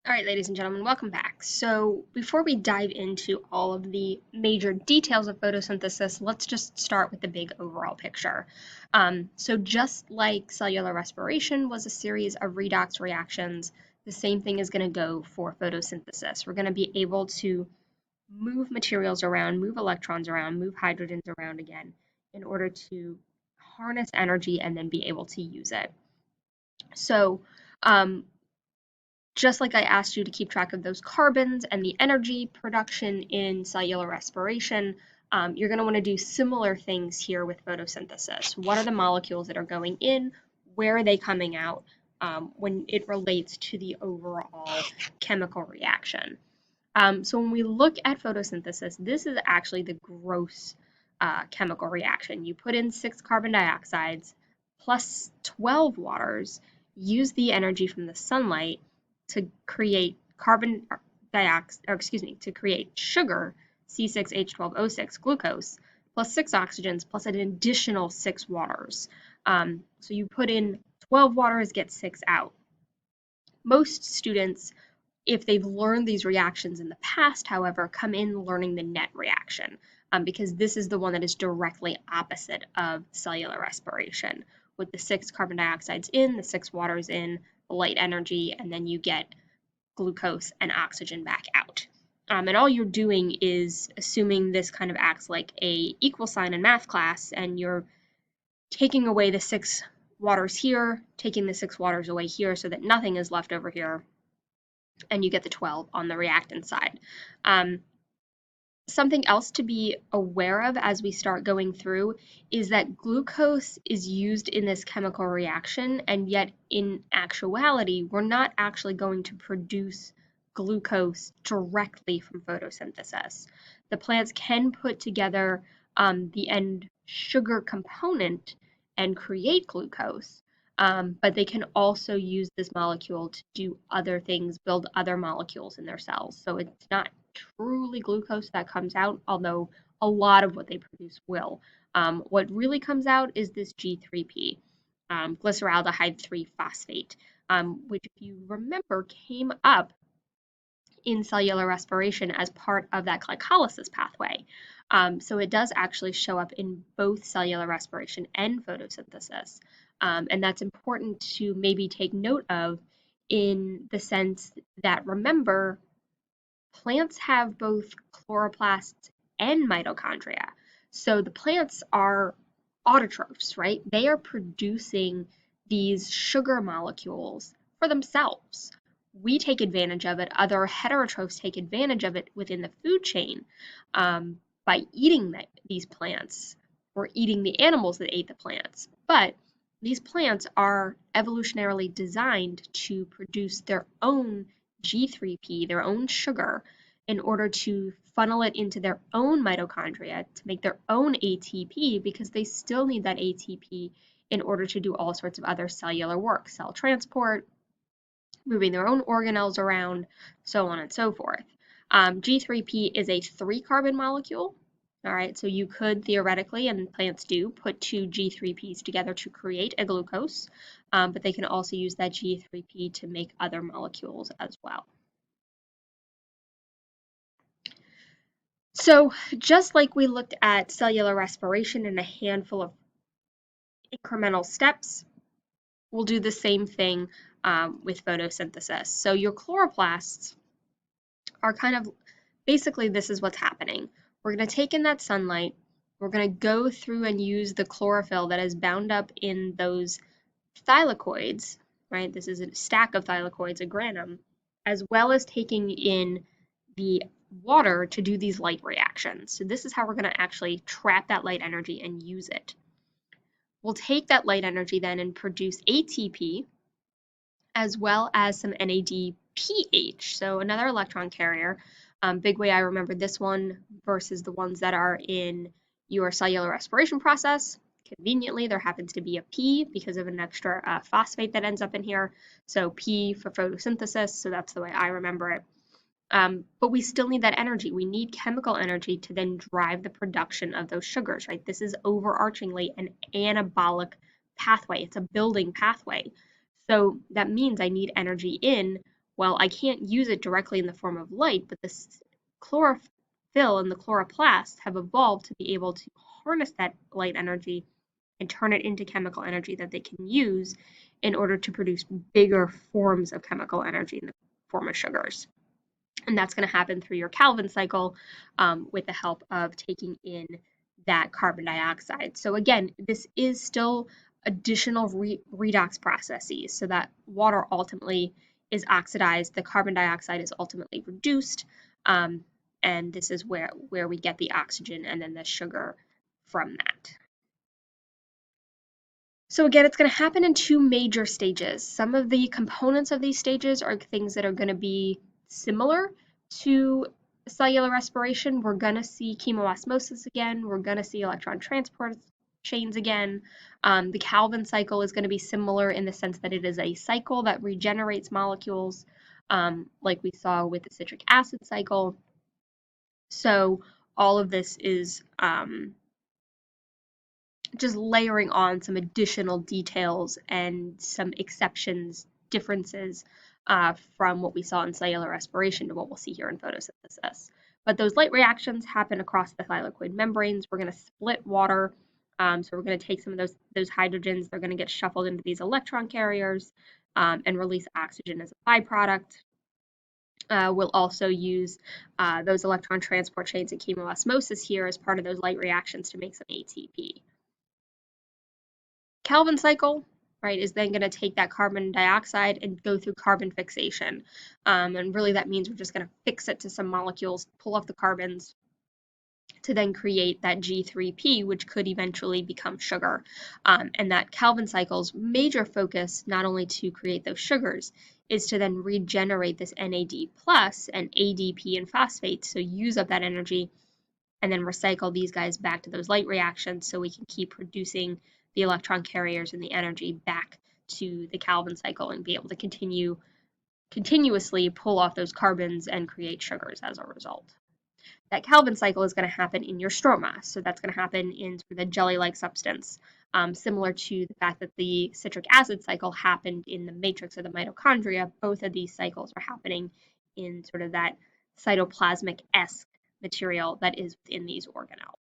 All right, ladies and gentlemen, welcome back. So, before we dive into all of the major details of photosynthesis, let's just start with the big overall picture. So, just like cellular respiration was a series of redox reactions, the same thing is going to go for photosynthesis. We're going to be able to move materials around, move electrons around, move hydrogens around again in order to harness energy and then be able to use it. So, um, just like I asked you to keep track of those carbons and the energy production in cellular respiration, you're going to want to do similar things here with photosynthesis. What are the molecules that are going in? Where are they coming out when it relates to the overall chemical reaction? So when we look at photosynthesis, this is actually the gross chemical reaction. You put in 6 carbon dioxides plus 12 waters, use the energy from the sunlight to create carbon dioxide, or excuse me, to create sugar, C6H12O6 glucose, plus 6 oxygens, plus an additional 6 waters. So you put in 12 waters, get 6 out. Most students, if they've learned these reactions in the past, however, come in learning the net reaction because this is the one that is directly opposite of cellular respiration. With the 6 carbon dioxides in, the 6 waters in, the light energy, and then you get glucose and oxygen back out. And all you're doing is assuming this kind of acts like a equal sign in math class, and you're taking away the 6 waters here, taking the 6 waters away here so that nothing is left over here, and you get the 12 on the reactant side. Something else to be aware of as we start going through is that glucose is used in this chemical reaction, and yet in actuality, we're not actually going to produce glucose directly from photosynthesis. The plants can put together the end sugar component and create glucose, but they can also use this molecule to do other things, build other molecules in their cells. So it's not truly glucose that comes out, although a lot of what they produce will. What really comes out is this G3P, glyceraldehyde 3 phosphate, which, if you remember, came up in cellular respiration as part of that glycolysis pathway. So it does actually show up in both cellular respiration and photosynthesis. And that's important to maybe take note of in the sense that, remember, plants have both chloroplasts and mitochondria. So the plants are autotrophs, right? They are producing these sugar molecules for themselves. We take advantage of it. Other heterotrophs take advantage of it within the food chain by eating these plants or eating the animals that ate the plants. But these plants are evolutionarily designed to produce their own G3P, their own sugar, in order to funnel it into their own mitochondria to make their own ATP, because they still need that ATP in order to do all sorts of other cellular work, cell transport, moving their own organelles around, so on and so forth. G3P is a 3-carbon molecule. All right, so you could theoretically, and plants do, put 2 G3Ps together to create a glucose, but they can also use that G3P to make other molecules as well. So just like we looked at cellular respiration in a handful of incremental steps, we'll do the same thing with photosynthesis. So your chloroplasts are kind of, basically this is what's happening. We're going to take in that sunlight, we're going to go through and use the chlorophyll that is bound up in those thylakoids, right? This is a stack of thylakoids, a granum, as well as taking in the water to do these light reactions. So this is how we're going to actually trap that light energy and use it. We'll take that light energy then and produce ATP as well as some NADPH, so another electron carrier. Big way I remember this one versus the ones that are in your cellular respiration process. Conveniently, there happens to be a P because of an extra phosphate that ends up in here. So P for photosynthesis, so that's the way I remember it. But we still need that energy. We need chemical energy to then drive the production of those sugars, right? This is overarchingly an anabolic pathway. It's a building pathway. So that means I need energy in Well, I can't use it directly in the form of light, but the chlorophyll and the chloroplast have evolved to be able to harness that light energy and turn it into chemical energy that they can use in order to produce bigger forms of chemical energy in the form of sugars. And that's going to happen through your Calvin cycle with the help of taking in that carbon dioxide. So again, this is still additional redox processes so that water ultimately is oxidized, the carbon dioxide is ultimately reduced, um, and this is where we get the oxygen and then the sugar from that. So again, it's going to happen in two major stages. Some of the components of these stages are things that are going to be similar to cellular respiration. We're going to see chemoosmosis again. We're going to see electron transport chains again. The Calvin cycle is going to be similar in the sense that it is a cycle that regenerates molecules, like we saw with the citric acid cycle. So all of this is just layering on some additional details and some exceptions, differences from what we saw in cellular respiration to what we'll see here in photosynthesis. But those light reactions happen across the thylakoid membranes. We're going to split water. So we're going to take some of those hydrogens. They're going to get shuffled into these electron carriers and release oxygen as a byproduct. We'll also use those electron transport chains and chemoosmosis here as part of those light reactions to make some ATP. Calvin cycle, right, is then going to take that carbon dioxide and go through carbon fixation. And really that means we're just going to fix it to some molecules, pull off the carbons to then create that G3P, which could eventually become sugar. And that Calvin cycle's major focus, not only to create those sugars, is to then regenerate this NAD plus and ADP and phosphates, so use up that energy and then recycle these guys back to those light reactions so we can keep producing the electron carriers and the energy back to the Calvin cycle and be able to continuously pull off those carbons and create sugars as a result. That Calvin cycle is going to happen in your stroma, so that's going to happen in sort of the jelly-like substance, similar to the fact that the citric acid cycle happened in the matrix of the mitochondria. Both of these cycles are happening in sort of that cytoplasmic-esque material that is within these organelles.